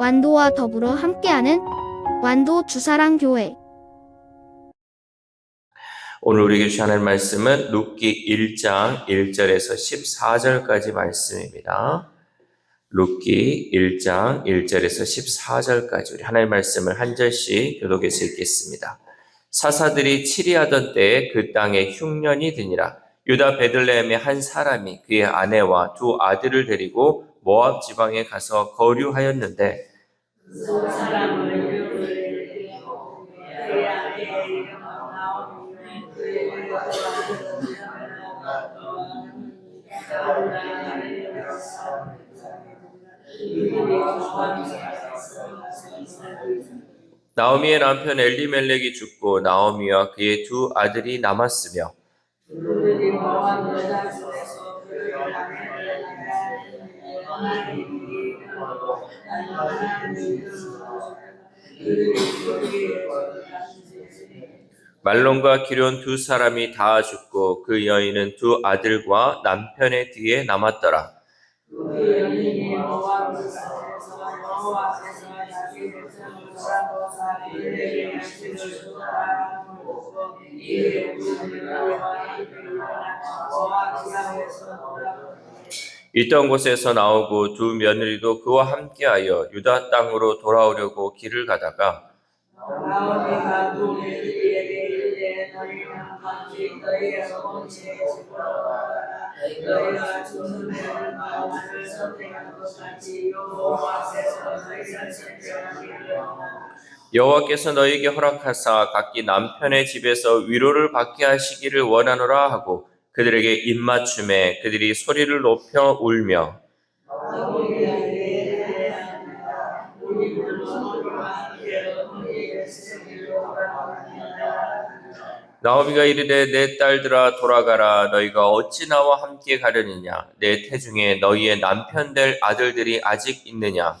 완도와 더불어 함께하는 완도 주사랑교회. 오늘 우리에게 주신 하나님 말씀은 룻기 1장 1절에서 14절까지 말씀입니다. 룻기 1장 1절에서 14절까지 우리 하나님 말씀을 한 절씩 교독해서 읽겠습니다. 사사들이 치리하던 때에 그 땅에 흉년이 드니라. 유다 베들레헴의 한 사람이 그의 아내와 두 아들을 데리고 모압 지방에 가서 거류하였는데 그 사람을 그의 아내의 이름은 나오미요 그의 나오미의 남편 엘리멜렉이 죽고 나오미와 그의 두 아들이 남았으며 그들이 모압 여자 중에서 그의 아내를 말론과 기럨 두 사람이 다 죽고 그 여인은 두 아들과 남편의 뒤에 남았더라. 그 여인이 모압 땅에서 여호와께서 자기 백성을 돌아보사 그들에게 말씀을 주셨다고 이에 우리가 모압 지방에서 돌아보니 있던 곳에서 나오고 두 며느리도 그와 함께하여 유다 땅으로 돌아오려고 길을 가다가 나오미가 두 며느리에게 이르되 너희는 각기 너희의 어머니의 집으로 돌아가라. 너희가 죽는 데를 나를 선택한 것 같이 여호와께서 너희를 선택하기를 원하노라. 여호와께서 너희에게 허락하사 각기 남편의 집에서 위로를 받게 하시기를 원하노라 하고 그들에게 입맞춤에 그들이 소리를 높여 울며 나오미가 이르되 내 딸들아 돌아가라. 너희가 어찌 나와 함께 가려느냐. 내 태중에 너희의 남편 될 아들들이 아직 있느냐.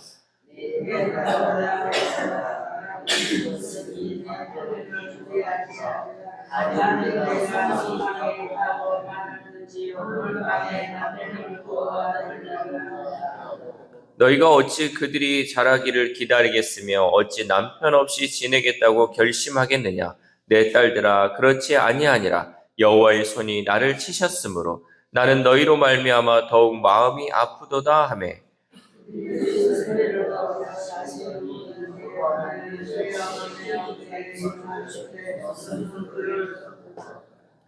너희가 어찌 그들이 자라기를 기다리겠으며 어찌 남편 없이 지내겠다고 결심하겠느냐. 내 딸들아 그렇지 아니하니라. 여호와의 손이 나를 치셨으므로 나는 너희로 말미암아 더욱 마음이 아프도다 하매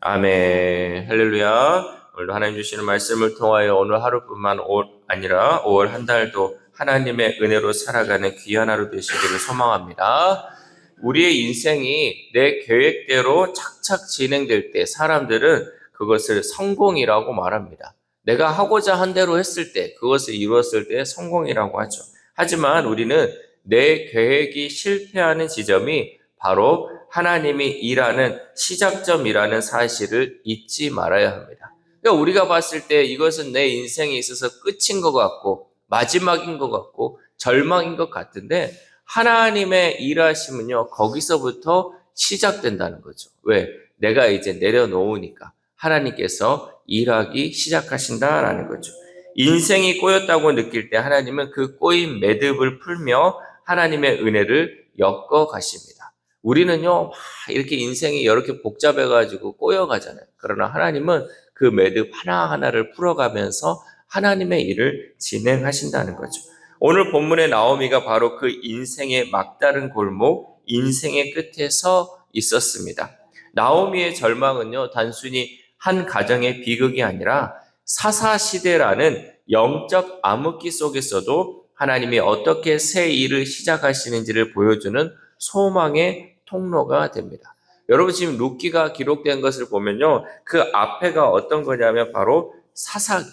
아멘. 할렐루야. 오늘도 하나님 주시는 말씀을 통하여 오늘 하루뿐만 아니라 5월 한 달도 하나님의 은혜로 살아가는 귀한 하루 되시기를 소망합니다. 우리의 인생이 내 계획대로 착착 진행될 때 사람들은 그것을 성공이라고 말합니다. 내가 하고자 한 대로 했을 때, 그것을 이루었을 때 성공이라고 하죠. 하지만 우리는 내 계획이 실패하는 지점이 바로 하나님이 일하는 시작점이라는 사실을 잊지 말아야 합니다. 그러니까 우리가 봤을 때 이것은 내 인생에 있어서 끝인 것 같고 마지막인 것 같고 절망인 것 같은데 하나님의 일하심은요, 거기서부터 시작된다는 거죠. 왜? 내가 이제 내려놓으니까 하나님께서 일하기 시작하신다라는 거죠. 인생이 꼬였다고 느낄 때 하나님은 그 꼬인 매듭을 풀며 하나님의 은혜를 엮어 가십니다. 우리는요, 막 이렇게 인생이 이렇게 복잡해가지고 꼬여가잖아요. 그러나 하나님은 그 매듭 하나하나를 풀어가면서 하나님의 일을 진행하신다는 거죠. 오늘 본문의 나오미가 바로 그 인생의 막다른 골목, 인생의 끝에 서 있었습니다. 나오미의 절망은요, 단순히 한 가정의 비극이 아니라 사사시대라는 영적 암흑기 속에서도 하나님이 어떻게 새 일을 시작하시는지를 보여주는 소망의 통로가 됩니다. 여러분 지금 룻기가 기록된 것을 보면요, 그 앞에가 어떤 거냐면 바로 사사기.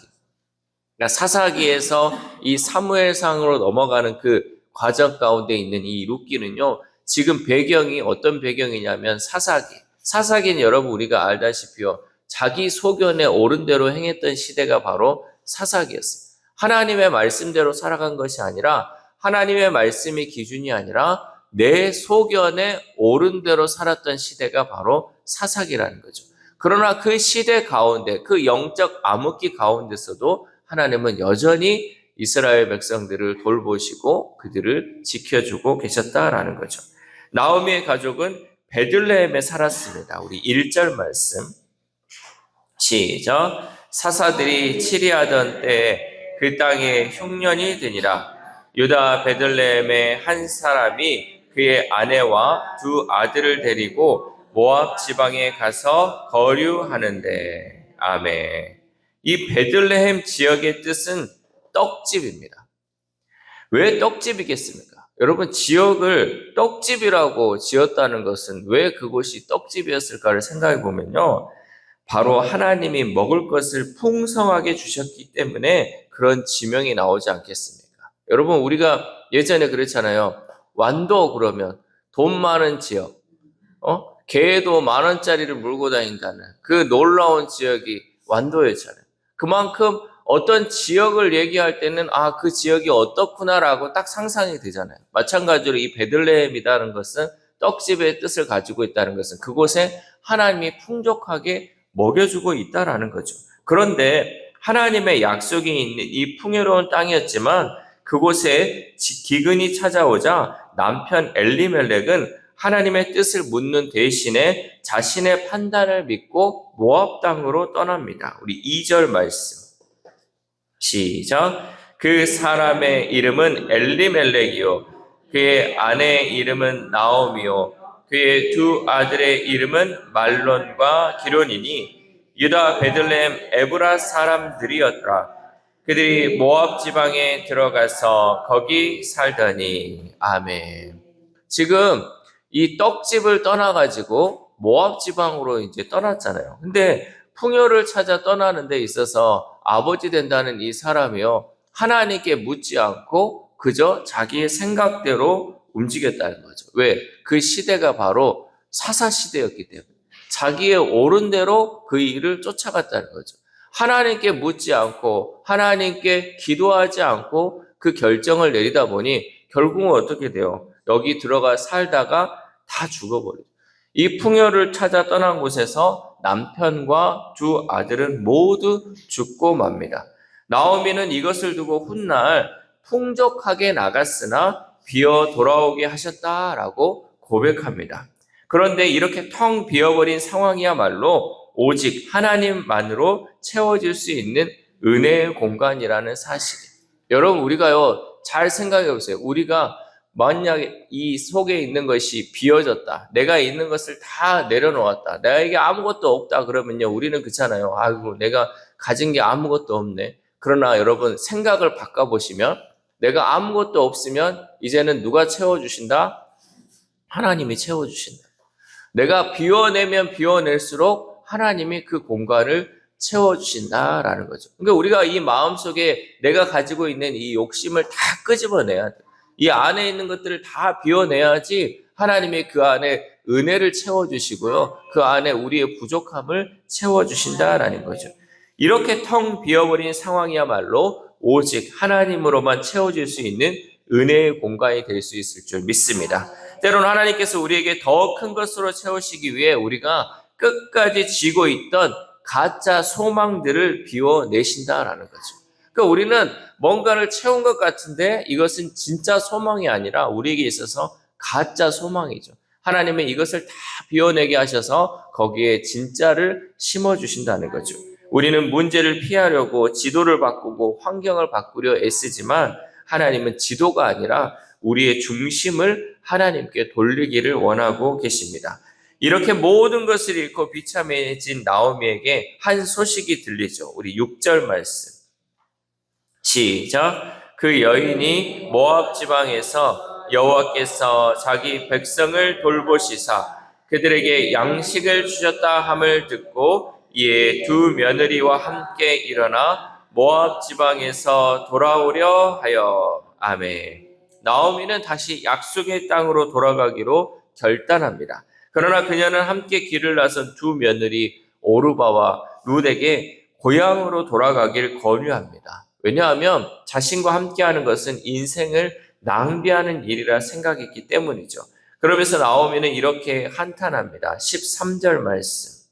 그러니까 사사기에서 이 사무엘상으로 넘어가는 그 과정 가운데 있는 이 룻기는요, 지금 배경이 어떤 배경이냐면 사사기. 사사기는 여러분 우리가 알다시피요, 자기 소견에 옳은 대로 행했던 시대가 바로 사사기였어요. 하나님의 말씀대로 살아간 것이 아니라 하나님의 말씀이 기준이 아니라 내 소견에 옳은 대로 살았던 시대가 바로 사사기라는 거죠. 그러나 그 시대 가운데, 그 영적 암흑기 가운데서도 하나님은 여전히 이스라엘 백성들을 돌보시고 그들을 지켜주고 계셨다라는 거죠. 나오미의 가족은 베들레헴에 살았습니다. 우리 1절 말씀 시작. 사사들이 치리하던 때에 그 땅에 흉년이 드니라. 유다 베들레헴의 한 사람이 그의 아내와 두 아들을 데리고 모압 지방에 가서 거류하는데. 아멘. 이 베들레헴 지역의 뜻은 떡집입니다. 왜 떡집이겠습니까? 여러분, 지역을 떡집이라고 지었다는 것은 왜 그곳이 떡집이었을까를 생각해 보면요, 바로 하나님이 먹을 것을 풍성하게 주셨기 때문에 그런 지명이 나오지 않겠습니까? 여러분, 우리가 예전에 그랬잖아요. 완도 그러면 돈 많은 지역, 개도 10,000원짜리를 물고 다닌다는 그 놀라운 지역이 완도였잖아요. 그만큼 어떤 지역을 얘기할 때는 그 지역이 어떻구나라고 딱 상상이 되잖아요. 마찬가지로 이 베들레헴이라는 것은 떡집의 뜻을 가지고 있다는 것은 그곳에 하나님이 풍족하게 먹여주고 있다라는 거죠. 그런데 하나님의 약속이 있는 이 풍요로운 땅이었지만 그곳에 기근이 찾아오자 남편 엘리멜렉은 하나님의 뜻을 묻는 대신에 자신의 판단을 믿고 모압 땅으로 떠납니다. 우리 2절 말씀 시작. 그 사람의 이름은 엘리멜렉이요 그의 아내의 이름은 나오미요 그의 두 아들의 이름은 말론과 기론이니 유다 베들레헴 에브라 사람들이었더라. 그들이 모압 지방에 들어가서 거기 살더니. 아멘. 지금 이 떡집을 떠나가지고 모압 지방으로 이제 떠났잖아요. 근데 풍요를 찾아 떠나는 데 있어서 아버지 된다는 이 사람이요, 하나님께 묻지 않고 그저 자기의 생각대로 움직였다는 거죠. 왜? 그 시대가 바로 사사 시대였기 때문에 자기의 옳은 대로 그 일을 쫓아갔다는 거죠. 하나님께 묻지 않고 하나님께 기도하지 않고 그 결정을 내리다 보니 결국은 어떻게 돼요? 여기 들어가 살다가 다 죽어버려요. 이 풍요를 찾아 떠난 곳에서 남편과 두 아들은 모두 죽고 맙니다. 나오미는 이것을 두고 훗날 풍족하게 나갔으나 비어 돌아오게 하셨다라고 고백합니다. 그런데 이렇게 텅 비어버린 상황이야말로 오직 하나님만으로 채워질 수 있는 은혜의 공간이라는 사실이에요. 여러분, 우리가요, 잘 생각해 보세요. 우리가 만약에 이 속에 있는 것이 비어졌다, 내가 있는 것을 다 내려놓았다, 나에게 아무것도 없다 그러면요, 우리는 그렇잖아요. 아이고, 내가 가진 게 아무것도 없네. 그러나 여러분, 생각을 바꿔보시면 내가 아무것도 없으면 이제는 누가 채워주신다? 하나님이 채워주신다. 내가 비워내면 비워낼수록 하나님이 그 공간을 채워주신다라는 거죠. 그러니까 우리가 이 마음속에 내가 가지고 있는 이 욕심을 다 끄집어내야 돼. 이 안에 있는 것들을 다 비워내야지 하나님이 그 안에 은혜를 채워주시고요, 그 안에 우리의 부족함을 채워주신다라는 거죠. 이렇게 텅 비어버린 상황이야말로 오직 하나님으로만 채워질 수 있는 은혜의 공간이 될 수 있을 줄 믿습니다. 때로는 하나님께서 우리에게 더 큰 것으로 채우시기 위해 우리가 끝까지 쥐고 있던 가짜 소망들을 비워내신다라는 거죠. 그러니까 우리는 뭔가를 채운 것 같은데 이것은 진짜 소망이 아니라 우리에게 있어서 가짜 소망이죠. 하나님은 이것을 다 비워내게 하셔서 거기에 진짜를 심어주신다는 거죠. 우리는 문제를 피하려고 지도를 바꾸고 환경을 바꾸려 애쓰지만 하나님은 지도가 아니라 우리의 중심을 하나님께 돌리기를 원하고 계십니다. 이렇게 모든 것을 잃고 비참해진 나오미에게 한 소식이 들리죠. 우리 6절 말씀 시작. 그 여인이 모압 지방에서 여호와께서 자기 백성을 돌보시사 그들에게 양식을 주셨다 함을 듣고 이에 두 며느리와 함께 일어나 모압 지방에서 돌아오려 하여. 아멘. 나오미는 다시 약속의 땅으로 돌아가기로 결단합니다. 그러나 그녀는 함께 길을 나선 두 며느리 오르바와 룻에게 고향으로 돌아가길 권유합니다. 왜냐하면 자신과 함께하는 것은 인생을 낭비하는 일이라 생각했기 때문이죠. 그러면서 나오미는 이렇게 한탄합니다. 13절 말씀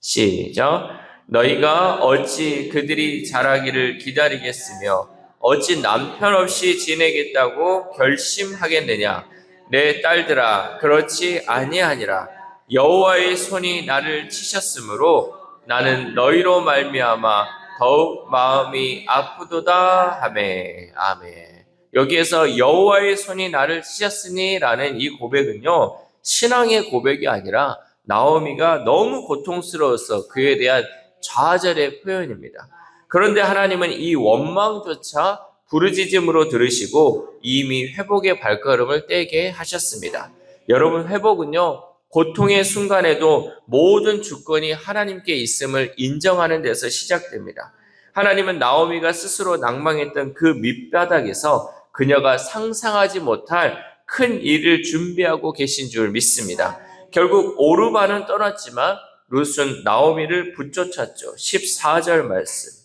시작. 너희가 어찌 그들이 자라기를 기다리겠으며 어찌 남편 없이 지내겠다고 결심하겠느냐? 내 딸들아, 그렇지 아니하니라. 여호와의 손이 나를 치셨으므로 나는 너희로 말미암아 더욱 마음이 아프도다 하매. 아멘. 여기에서 여호와의 손이 나를 치셨으니라는 이 고백은요, 신앙의 고백이 아니라 나오미가 너무 고통스러워서 그에 대한 좌절의 표현입니다. 그런데 하나님은 이 원망조차 부르짖음으로 들으시고 이미 회복의 발걸음을 떼게 하셨습니다. 여러분, 회복은요, 고통의 순간에도 모든 주권이 하나님께 있음을 인정하는 데서 시작됩니다. 하나님은 나오미가 스스로 낭망했던 그 밑바닥에서 그녀가 상상하지 못할 큰 일을 준비하고 계신 줄 믿습니다. 결국 오르바는 떠났지만 룻은 나오미를 붙쫓았죠. 14절 말씀.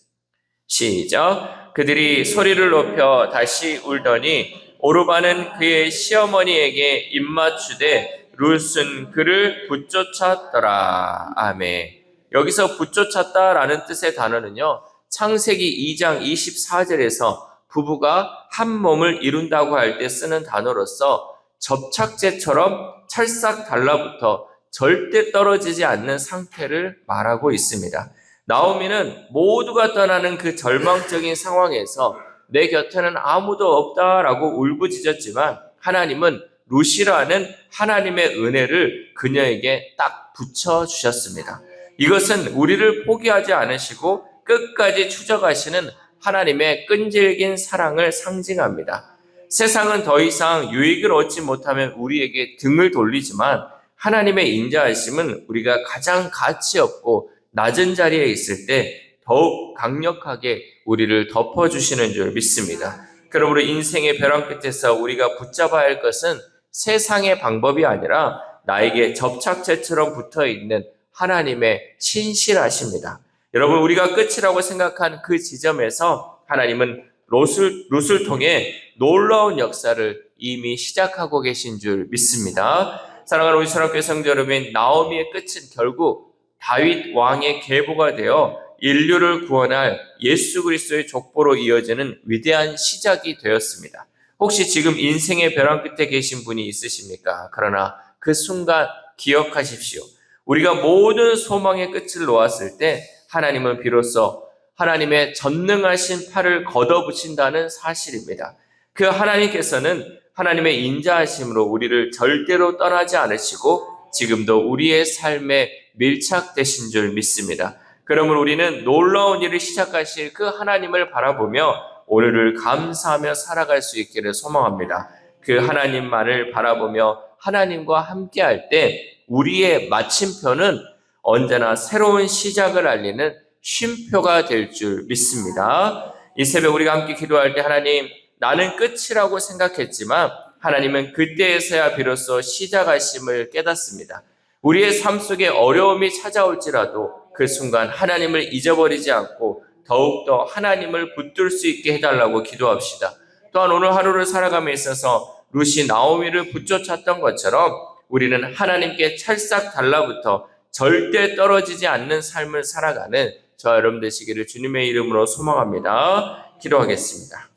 시작. 그들이 소리를 높여 다시 울더니 오르바는 그의 시어머니에게 입맞추되 룻은 그를 붙쫓았더라. 아멘. 여기서 붙쫓았다라는 뜻의 단어는요, 창세기 2장 24절에서 부부가 한 몸을 이룬다고 할 때 쓰는 단어로서 접착제처럼 찰싹 달라붙어 절대 떨어지지 않는 상태를 말하고 있습니다. 나오미는 모두가 떠나는 그 절망적인 상황에서 내 곁에는 아무도 없다라고 울부짖었지만 하나님은 룻이라는 하나님의 은혜를 그녀에게 딱 붙여주셨습니다. 이것은 우리를 포기하지 않으시고 끝까지 추적하시는 하나님의 끈질긴 사랑을 상징합니다. 세상은 더 이상 유익을 얻지 못하면 우리에게 등을 돌리지만 하나님의 인자하심은 우리가 가장 가치 없고 낮은 자리에 있을 때 더욱 강력하게 우리를 덮어주시는 줄 믿습니다. 그러므로 인생의 벼랑 끝에서 우리가 붙잡아야 할 것은 세상의 방법이 아니라 나에게 접착제처럼 붙어있는 하나님의 신실하십니다. 여러분, 우리가 끝이라고 생각한 그 지점에서 하나님은 룻을 통해 놀라운 역사를 이미 시작하고 계신 줄 믿습니다. 사랑하는 우리 선악교회 성도 여러분, 나오미의 끝은 결국 다윗 왕의 계보가 되어 인류를 구원할 예수 그리스도의 족보로 이어지는 위대한 시작이 되었습니다. 혹시 지금 인생의 벼랑 끝에 계신 분이 있으십니까? 그러나 그 순간 기억하십시오. 우리가 모든 소망의 끝을 놓았을 때 하나님은 비로소 하나님의 전능하신 팔을 걷어붙인다는 사실입니다. 그 하나님께서는 하나님의 인자하심으로 우리를 절대로 떠나지 않으시고 지금도 우리의 삶에 밀착되신 줄 믿습니다. 그러므로 우리는 놀라운 일을 시작하실 그 하나님을 바라보며 오늘을 감사하며 살아갈 수 있기를 소망합니다. 그 하나님만을 바라보며 하나님과 함께할 때 우리의 마침표는 언제나 새로운 시작을 알리는 쉼표가 될 줄 믿습니다. 이 새벽 우리가 함께 기도할 때 하나님, 나는 끝이라고 생각했지만 하나님은 그때에서야 비로소 시작하심을 깨닫습니다. 우리의 삶 속에 어려움이 찾아올지라도 그 순간 하나님을 잊어버리지 않고 더욱더 하나님을 붙들 수 있게 해달라고 기도합시다. 또한 오늘 하루를 살아감에 있어서 룻이 나오미를 붙쫓았던 것처럼 우리는 하나님께 찰싹 달라붙어 절대 떨어지지 않는 삶을 살아가는 저 여러분 되시기를 주님의 이름으로 소망합니다. 기도하겠습니다.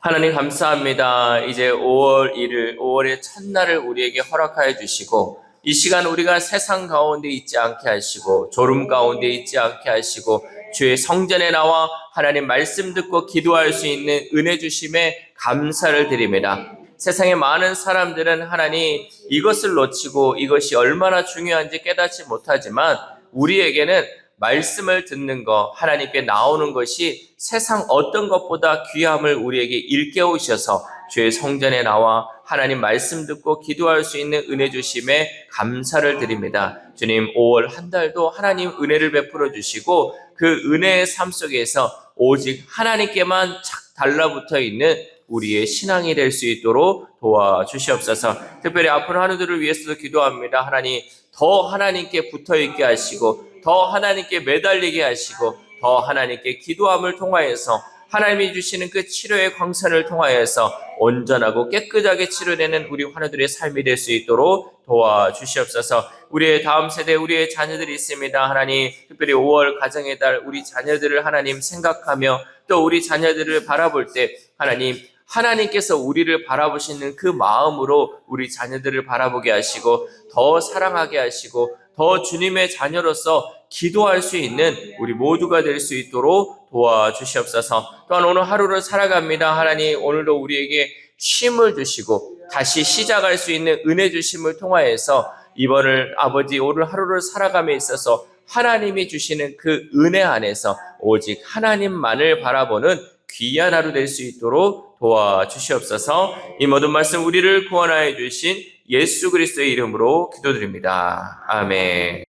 하나님 감사합니다. 이제 5월 1일, 5월의 첫날을 우리에게 허락하여 주시고 이 시간 우리가 세상 가운데 있지 않게 하시고 졸음 가운데 있지 않게 하시고 주의 성전에 나와 하나님 말씀 듣고 기도할 수 있는 은혜 주심에 감사를 드립니다. 세상의 많은 사람들은 하나님 이것을 놓치고 이것이 얼마나 중요한지 깨닫지 못하지만 우리에게는 말씀을 듣는 것, 하나님께 나오는 것이 세상 어떤 것보다 귀함을 우리에게 일깨우셔서 주의 성전에 나와 하나님 말씀 듣고 기도할 수 있는 은혜 주심에 감사를 드립니다. 주님, 5월 한 달도 하나님 은혜를 베풀어 주시고 그 은혜의 삶 속에서 오직 하나님께만 착 달라붙어 있는 우리의 신앙이 될 수 있도록 도와주시옵소서. 특별히 아픈 한우들을 위해서도 기도합니다. 하나님, 더 하나님께 붙어 있게 하시고 더 하나님께 매달리게 하시고 더 하나님께 기도함을 통하여서 하나님이 주시는 그 치료의 광선을 통하여서 온전하고 깨끗하게 치료되는 우리 환우들의 삶이 될 수 있도록 도와주시옵소서. 우리의 다음 세대, 우리의 자녀들이 있습니다. 하나님, 특별히 5월 가정의 달 우리 자녀들을 하나님 생각하며 또 우리 자녀들을 바라볼 때 하나님, 하나님께서 우리를 바라보시는 그 마음으로 우리 자녀들을 바라보게 하시고 더 사랑하게 하시고 더 주님의 자녀로서 기도할 수 있는 우리 모두가 될 수 있도록 도와주시옵소서. 또한 오늘 하루를 살아갑니다. 하나님, 오늘도 우리에게 쉼을 주시고 다시 시작할 수 있는 은혜 주심을 통하여서 이번을 아버지 오늘 하루를 살아감에 있어서 하나님이 주시는 그 은혜 안에서 오직 하나님만을 바라보는 귀한 하루 될 수 있도록 도와주시옵소서. 이 모든 말씀 우리를 구원하여 주신 예수 그리스도의 이름으로 기도드립니다. 아멘.